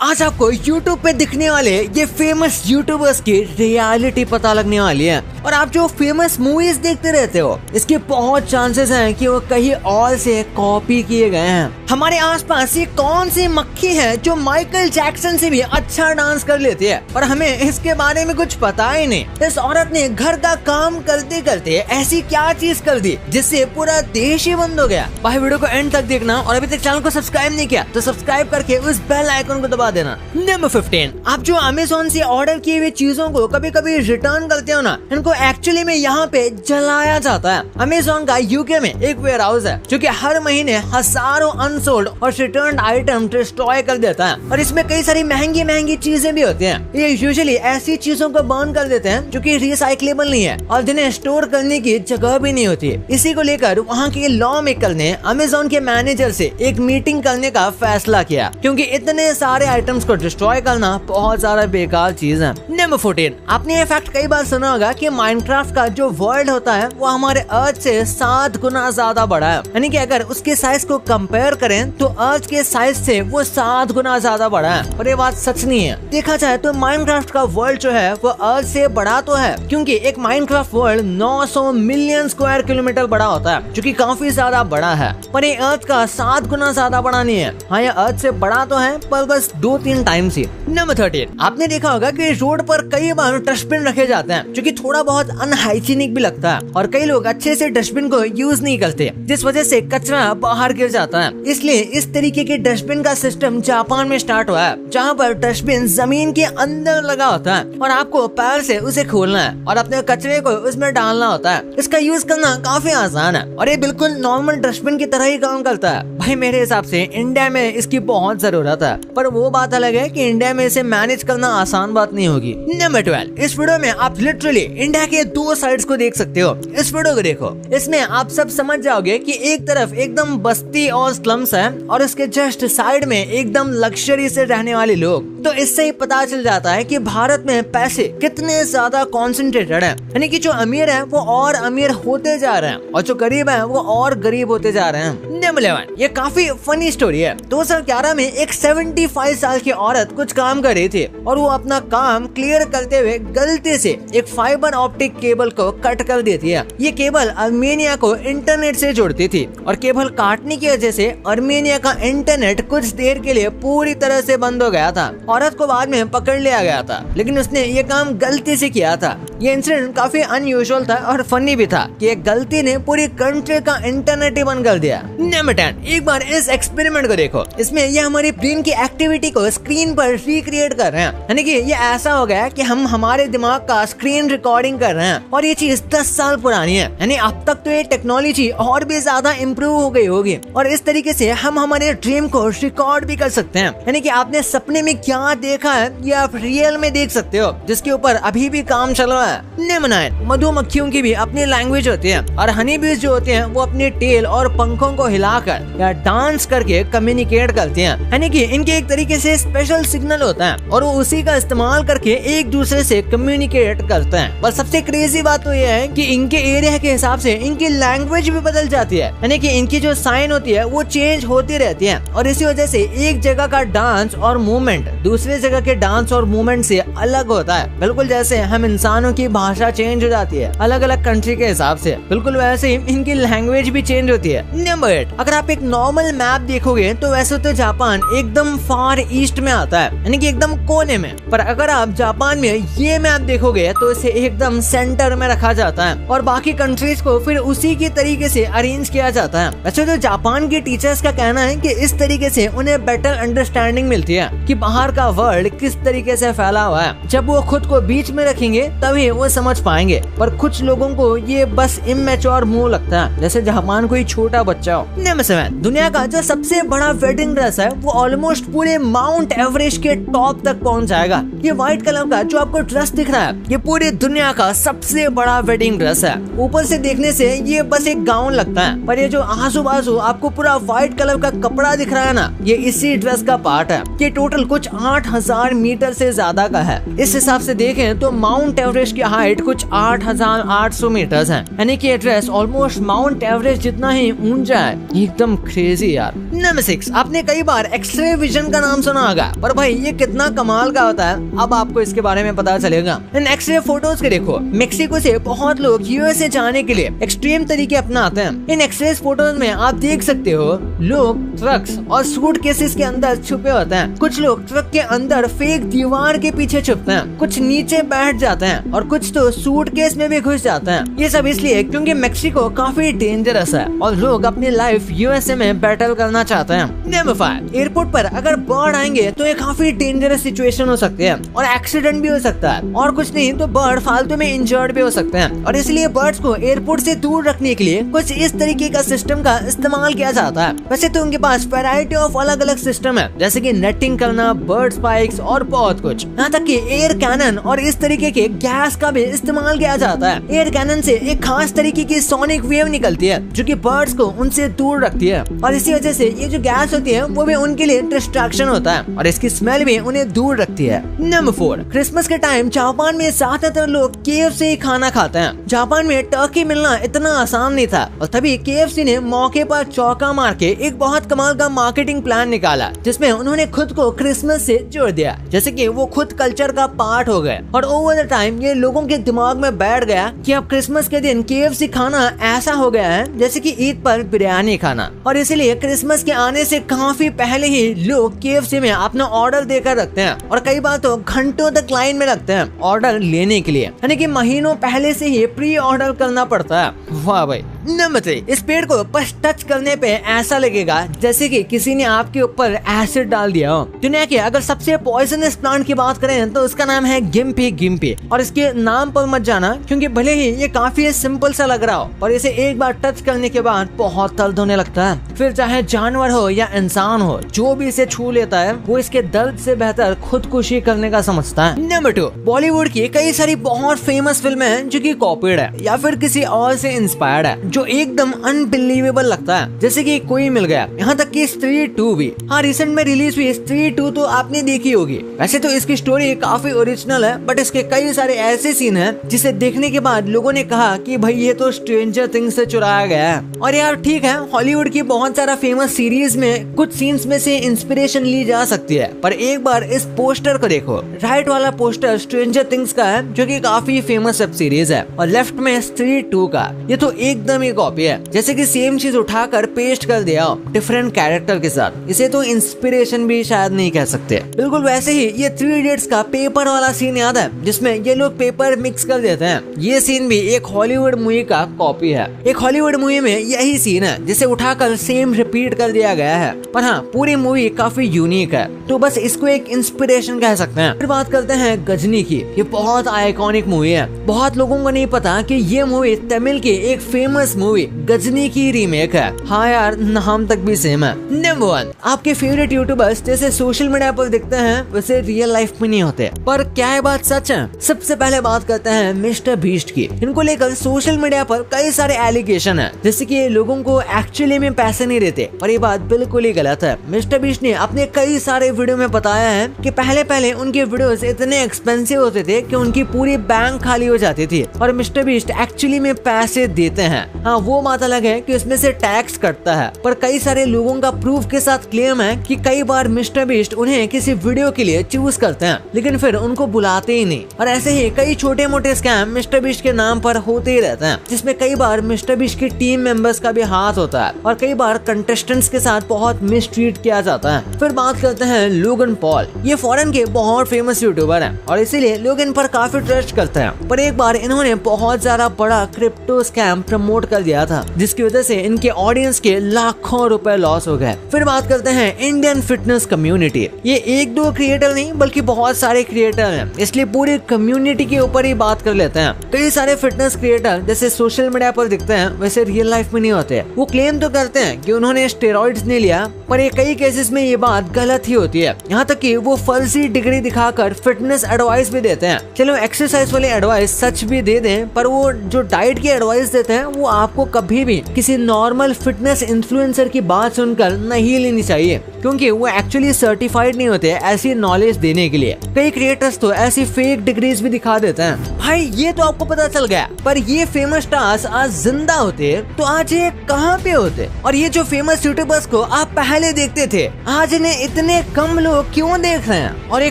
आज आपको YouTube पे दिखने वाले ये फेमस यूट्यूबर्स की रियलिटी पता लगने वाली है। और आप जो फेमस मूवीज देखते रहते हो, इसके बहुत चांसेस हैं कि वो कहीं और से कॉपी किए गए हैं। हमारे आसपास ये कौन सी मक्खी है जो माइकल जैक्सन से भी अच्छा डांस कर लेती है और हमें इसके बारे में कुछ पता ही नहीं। इस औरत ने घर का काम करते करते ऐसी क्या चीज कर दी जिससे पूरा देश ही बंद हो गया। भाई वीडियो को एंड तक देखना और अभी तक चैनल को सब्सक्राइब नहीं किया तो सब्सक्राइब करके उस बेल आइकन को दबा देना। नंबर 15, आप जो अमेज़न से ऑर्डर किए हुए चीजों को कभी कभी रिटर्न करते हो ना, इनको एक्चुअली में यहाँ पे जलाया जाता है। अमेज़न का यूके में एक वेयर हाउस है जो कि हर महीने हजारों अनसोल्ड और रिटर्न आइटम डिस्ट्रॉय कर देता है और इसमें कई सारी महंगी महंगी चीजें भी होती हैं। ये यूजुअली ऐसी चीजों को बर्न कर देते हैं जो कि रिसाइक्लेबल नहीं है और जिन्हें स्टोर करने की जगह भी नहीं होती। इसी को लेकर वहाँ के लॉ मेकर ने अमेज़न के मैनेजर से एक मीटिंग करने का फैसला किया, क्योंकि इतने सारे आइटम्स को डिस्ट्रॉय करना बहुत ज्यादा बेकार चीज है। नंबर 14, आपने ये फैक्ट कई बार सुना होगा कि माइनक्राफ्ट का जो वर्ल्ड होता है वो हमारे अर्थ से 7 गुना ज्यादा बड़ा है। यानी कि अगर उसके साइज को कंपेयर करें तो अर्थ के साइज से वो 7 गुना ज्यादा बड़ा है। और ये बात सच नहीं है। देखा जाए तो माइनक्राफ्ट का वर्ल्ड जो है वो अर्थ से बड़ा तो है, क्योंकि एक Minecraft world 900 million square kilometre बड़ा होता है, जो कि काफी ज्यादा बड़ा है। पर ये अर्थ का 7 गुना ज्यादा बड़ा नहीं है। हाँ, ये अर्थ से बड़ा तो है पर बस 2-3 टाइम्स ही। नंबर 13, आपने देखा होगा कि रोड पर कई बार डस्टबिन रखे जाते हैं जो कि थोड़ा बहुत अनहाइजीनिक भी लगता है और कई लोग अच्छे से डस्टबिन को यूज नहीं करते, जिस वजह से कचरा बाहर गिर जाता है। इसलिए इस तरीके के डस्टबिन का सिस्टम जापान में स्टार्ट हुआ है, जहाँ पर डस्टबिन जमीन के अंदर लगा होता है और आपको पैर से उसे खोलना है और अपने कचरे को उसमें डालना होता है। इसका यूज करना काफी आसान है और ये बिल्कुल नॉर्मल डस्टबिन की तरह ही काम करता है। भाई मेरे हिसाब से इंडिया में इसकी बहुत जरूरत है, पर वो बात अलग है कि इंडिया में इसे मैनेज करना आसान बात नहीं होगी। नंबर 12, इस वीडियो में आप लिटरली इंडिया के 2 साइड्स को देख सकते हो। इस वीडियो को देखो, इसमें आप सब समझ जाओगे कि एक तरफ एकदम बस्ती और स्लम्स है और उसके जस्ट साइड में एकदम लग्जरी से रहने वाले लोग। तो इससे ही पता चल जाता है कि भारत में पैसे कितने ज्यादा कॉन्सेंट्रेटेड है। यानी कि जो अमीर है वो और अमीर होते जा रहे हैं और जो गरीब है वो और गरीब होते जा रहे हैं। नंबर 11, ये काफी फनी स्टोरी है। 2011 में एक 75 साल की औरत कुछ काम कर रही थी और वो अपना काम क्लियर करते हुए गलती से एक फाइबर ऑप्टिक केबल को कट कर देती है। ये केबल अर्मेनिया को इंटरनेट से जोड़ती थी और केबल काटने की वजह से अर्मेनिया का इंटरनेट कुछ देर के लिए पूरी तरह से बंद हो गया था। औरत को बाद में पकड़ लिया गया था, लेकिन उसने ये काम गलती से किया था। ये इंसिडेंट काफी अनयूजुअल था और फनी भी था कि एक गलती ने पूरी कंट्री का इंटरनेट ही बंद कर दिया। नंबर 10, एक बार इस एक्सपेरिमेंट को देखो। इसमें ये हमारी ब्रेन की एक्टिविटी को स्क्रीन पर रिक्रिएट कर रहे हैं। यानी कि ये ऐसा हो गया कि हम हमारे दिमाग का स्क्रीन रिकॉर्डिंग कर रहे हैं और ये चीज 10 साल पुरानी है। यानी अब तक तो ये टेक्नोलॉजी और भी ज्यादा इम्प्रूव हो गई होगी और इस तरीके से हम हमारे ड्रीम को रिकॉर्ड भी कर सकते हैं। यानी कि आपने सपने में क्या देखा है ये आप रियल में देख सकते हो, जिसके ऊपर अभी भी काम चल रहा है। नंबर 9, मधुमक्खियों की भी अपनी लैंग्वेज होती है और हनी बीज जो होते हैं वो अपने टेल और पंखों को हिलाकर या डांस करके कम्युनिकेट करते हैं। यानी कि इनके एक तरीके से स्पेशल सिग्नल होता है और वो उसी का इस्तेमाल करके एक दूसरे से कम्युनिकेट करते हैं। बस सबसे क्रेजी बात तो ये है कि इनके एरिया के हिसाब से इनकी लैंग्वेज भी बदल जाती है। यानी कि इनकी जो साइन होती है वो चेंज होती रहती है और इसी वजह से एक जगह का डांस और मूवमेंट दूसरे जगह के डांस और मूवमेंट से अलग होता है। बिल्कुल जैसे हम इंसानों की भाषा चेंज हो जाती है अलग अलग कंट्री के हिसाब से, बिल्कुल वैसे ही इनकी लैंग्वेज भी चेंज होती है। नंबर 8, अगर आप एक नॉर्मल मैप देखोगे तो वैसे तो जापान एकदम फार ईस्ट में आता है, यानी कि एकदम कोने में। पर अगर आप जापान में ये मैप देखोगे तो इसे एकदम सेंटर में रखा जाता है और बाकी कंट्रीज को फिर उसी के तरीके से अरेंज किया जाता है। अच्छा, तो जापान के टीचर्स का कहना है कि इस तरीके से उन्हें बेटर अंडरस्टैंडिंग मिलती है कि बाहर का वर्ल्ड किस तरीके से फैला हुआ है। जब वो खुद को बीच में रखेंगे तभी वो समझ पाएंगे। पर कुछ लोगों को ये बस इमेच्योर मुंह लगता है, जैसे जापान कोई छोटा बच्चा हो। नंबर 7, दुनिया का जो सबसे बड़ा वेडिंग ड्रेस है वो ऑलमोस्ट पूरे माउंट एवरेस्ट के टॉप तक पहुंच जाएगा। ये व्हाइट कलर का जो आपको ड्रेस दिख रहा है ये पूरी दुनिया का सबसे बड़ा वेडिंग ड्रेस है। ऊपर से देखने से ये बस एक गाउन लगता है, पर ये जो आजू बाजू आपको पूरा व्हाइट कलर का कपड़ा दिख रहा है ना, ये इसी ड्रेस का पार्ट है। ये टोटल कुछ 8000 मीटर से ज्यादा का है। इस हिसाब से देखें तो माउंट एवरेस्ट की हाइट कुछ 8800 मीटर है, यानी कि एड्रेस ऑलमोस्ट माउंट एवरेस्ट जितना ही ऊंचा है। एकदम क्रेजी यार। नंबर 6, आपने कई बार एक्सरे विजन का नाम सुना होगा, पर भाई ये कितना कमाल का होता है अब आपको इसके बारे में पता चलेगा। इन एक्सरे फोटोज के देखो, मेक्सिको से बहुत लोग यूएसए जाने के लिए एक्सट्रीम तरीके अपनाते हैं। इन एक्सरे फोटोज में आप देख सकते हो लोग ट्रक्स और सूटकेसेस के अंदर छुपे होते हैं। कुछ लोग ट्रक के अंदर फेक दीवार के पीछे छुपते हैं, कुछ नीचे बैठ जाते हैं और कुछ तो सूटकेस में भी घुस जाते हैं। ये सब इसलिए क्योंकि मेक्सिको काफी डेंजरस है और लोग अपनी लाइफ यूएसए में बैटल करना चाहते हैं। नंबर 5, एयरपोर्ट पर अगर बर्ड आएंगे तो ये काफी डेंजरस सिचुएशन हो सकती है और एक्सीडेंट भी हो सकता है, और कुछ नहीं तो बर्ड फालतू में इंजर्ड भी हो सकते हैं। और इसलिए बर्ड्स को एयरपोर्ट से दूर रखने के लिए कुछ इस तरीके का सिस्टम का इस्तेमाल किया जाता है। वैसे तो उनके पास वैरायटी ऑफ अलग अलग सिस्टम है, जैसे कि नेटिंग करना, बर्ड स्पाइक्स और बहुत कुछ। यहाँ तक कि एयर कैनन और इस तरीके के गैस का भी इस्तेमाल किया जाता है। एयर कैनन से एक खास तरीके की सोनिक वेव निकलती है जो कि बर्ड्स को उनसे दूर रखती है, और इसी वजह से ये जो गैस होती है वो भी उनके लिए डिस्ट्रैक्शन होता है और इसकी स्मेल भी उन्हें दूर रखती है। नंबर 4, क्रिसमस के टाइम जापान में ज्यादातर लोग KFC ही खाना खाते हैं। जापान में टर्की मिलना इतना आसान नहीं था और तभी KFC ने मौके पर चौका मार के एक बहुत कमाल का मार्केटिंग प्लान निकाला, जिसमें उन्होंने खुद को क्रिसमस से जोड़ दिया, जैसे कि वो खुद कल्चर का पार्ट हो गए। और ओवर द टाइम ये लोगों के दिमाग में बैठ गया कि अब क्रिसमस के दिन KFC खाना ऐसा हो गया है जैसे कि ईद पर बिरयानी खाना, और इसीलिए क्रिसमस के आने से काफी पहले ही लोग KFC में अपना ऑर्डर देकर रखते हैं और कई बार तो घंटों तक लाइन में लगते हैं ऑर्डर लेने के लिए, यानी कि महीनों पहले से ही प्री ऑर्डर करना पड़ता है। वाह भाई। नंबर 3, इस पेड़ को बस टच करने पे ऐसा लगेगा जैसे कि किसी ने आपके ऊपर एसिड डाल दिया हो। दुनिया के अगर सबसे पॉइजनस प्लांट की बात करें तो उसका नाम है गिम्पी गिम्पी, और इसके नाम पर मत जाना क्योंकि भले ही ये काफी सिंपल सा लग रहा हो, पर इसे एक बार टच करने के बाद बहुत दर्द होने लगता है। फिर चाहे जानवर हो या इंसान हो, जो भी इसे छू लेता है वो इसके दर्द से बेहतर खुदकुशी करने का समझता है। नंबर 2, बॉलीवुड की कई सारी बहुत फेमस फिल्में हैं जो कि कॉपीड है या फिर किसी और से इंस्पायर्ड है, जो एकदम अनबिलीवेबल लगता है, जैसे कि कोई मिल गया। यहाँ तक कि स्त्री 2 भी। हाँ, रिसेंट में रिलीज हुई स्त्री 2 तो आपने देखी होगी। वैसे तो इसकी स्टोरी काफी ओरिजिनल है, बट इसके कई सारे ऐसे सीन हैं जिसे देखने के बाद लोगों ने कहा कि भाई ये तो स्ट्रेंजर थिंग्स से चुराया गया है। और यार ठीक है, हॉलीवुड की बहुत सारा फेमस सीरीज में कुछ सीन्स में से इंस्पिरेशन ली जा सकती है, पर एक बार इस पोस्टर को देखो। राइट वाला पोस्टर स्ट्रेंजर थिंग्स का है जो कि काफी फेमस वेब सीरीज है, और लेफ्ट में स्त्री 2 का। ये तो एकदम ही कॉपी है, जैसे कि सेम चीज उठाकर पेस्ट कर दिया डिफरेंट कैरेक्टर के साथ। इसे तो इंस्पिरेशन भी शायद नहीं कह सकते। बिल्कुल वैसे ही ये 3 इडियट्स का पेपर वाला सीन याद है जिसमें ये लोग पेपर मिक्स कर देते हैं। ये सीन भी एक हॉलीवुड मूवी का कॉपी है। एक हॉलीवुड मूवी में यही सीन है जिसे उठाकर सेम रिपीट कर दिया गया है, पर हाँ पूरी मूवी काफी यूनिक है, तो बस इसको एक इंस्पिरेशन कह सकते हैं। फिर बात करते हैं गजनी की। ये बहुत आइकॉनिक मूवी है। बहुत लोगों को नहीं पता कि ये मूवी तमिल की एक फेमस मूवी गजनी की रीमेक है। हाँ यार, नाम तक भी सेम है। नंबर 1, आपके फेवरेट यूट्यूबर्स जैसे सोशल मीडिया पर दिखते हैं वैसे रियल लाइफ में नहीं होते, पर क्या ये बात सच है? सबसे पहले बात करते हैं मिस्टर बीस्ट की। इनको लेकर सोशल मीडिया पर कई सारे एलिगेशन है, जैसे कि लोगों को एक्चुअली में पैसे नहीं देते, पर ये बात बिल्कुल ही गलत है। मिस्टर बीस्ट ने अपने कई सारे वीडियो में बताया है कि पहले उनके वीडियोस इतने एक्सपेंसिव होते थे कि उनकी पूरी बैंक खाली हो जाती थी, और मिस्टर बीस्ट एक्चुअली में पैसे देते हैं। हाँ, वो बात अलग है कि उसमें से टैक्स कटता है, पर कई सारे लोगों का प्रूफ के साथ क्लेम है कि कई बार मिस्टर बीस्ट उन्हें किसी वीडियो के लिए चूज करते हैं लेकिन फिर उनको बुलाते ही नहीं। और ऐसे ही कई छोटे मोटे स्कैम मिस्टर बीस्ट के नाम पर होते ही रहते हैं, जिसमें कई बार मिस्टर बीस्ट की टीम मेंबर्स का भी हाथ होता है और कई बार कंटेस्टेंट्स के साथ बहुत मिसट्रीट किया जाता है। फिर बात करते हैं लोगन पॉल। ये फॉरेन के बहुत फेमस यूट्यूबर हैं और इसीलिए लोग इन पर काफी ट्रस्ट करते हैं, पर एक बार इन्होंने बहुत ज्यादा बड़ा क्रिप्टो स्कैम प्रमोट कर दिया था, जिसकी वजह से इनके ऑडियंस के लाखों रुपए लॉस हो गए। फिर बात करते हैं इंडियन फिटनेस कम्युनिटी। ये 1-2 क्रिएटर नहीं बल्कि बहुत सारे क्रिएटर हैं, इसलिए पूरी कम्युनिटी के ऊपर ही बात कर लेते हैं। कई सारे फिटनेस क्रिएटर जैसे सोशल मीडिया पर दिखते हैं वैसे रियल लाइफ में नहीं होते। वो क्लेम तो करते हैं कि उन्होंने स्टेरॉइड्स नहीं लिया, पर ये कई केसेस में ये बात गलत ही होती है। यहाँ तक कि वो फर्जी डिग्री दिखाकर फिटनेस एडवाइस भी देते हैं। चलो एक्सरसाइज वाली एडवाइस सच भी दे दें, पर वो जो डाइट की एडवाइस देते हैं वो आपको कभी भी किसी नॉर्मल फिटनेस इन्फ्लुएंसर की बात सुनकर नहीं लेनी चाहिए। क्योंकि वो एक्चुअली सर्टिफाइड नहीं होते ऐसी नॉलेज देने के लिए। कई क्रिएटर्स तो ऐसी फेक डिग्रीज भी दिखा देते हैं। भाई ये तो आपको पता चल गया, पर ये फेमस स्टार्स आज जिंदा होते तो आज ये कहाँ पे होते? और ये जो फेमस यूट्यूबर्स को आप पहले देखते थे, आज इन्हें इतने कम लोग क्यों देख रहे हैं? और ये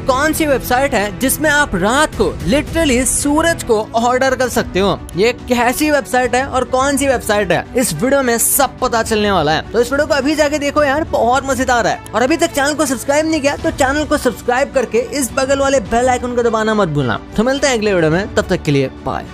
कौन सी वेबसाइट है जिसमें आप रात को लिटरली सूरज को ऑर्डर कर सकते हो? ये कैसी वेबसाइट है और कौन सी वेबसाइट है, इस वीडियो में सब पता चलने वाला है। तो इस वीडियो को अभी जाके देखो यार, बहुत मजेदार है। और अभी तक चैनल को सब्सक्राइब नहीं किया तो चैनल को सब्सक्राइब करके इस बगल वाले बेल आइकन को दबाना मत भूलना। तो मिलते हैं अगले वीडियो में, तब तक के लिए बाय।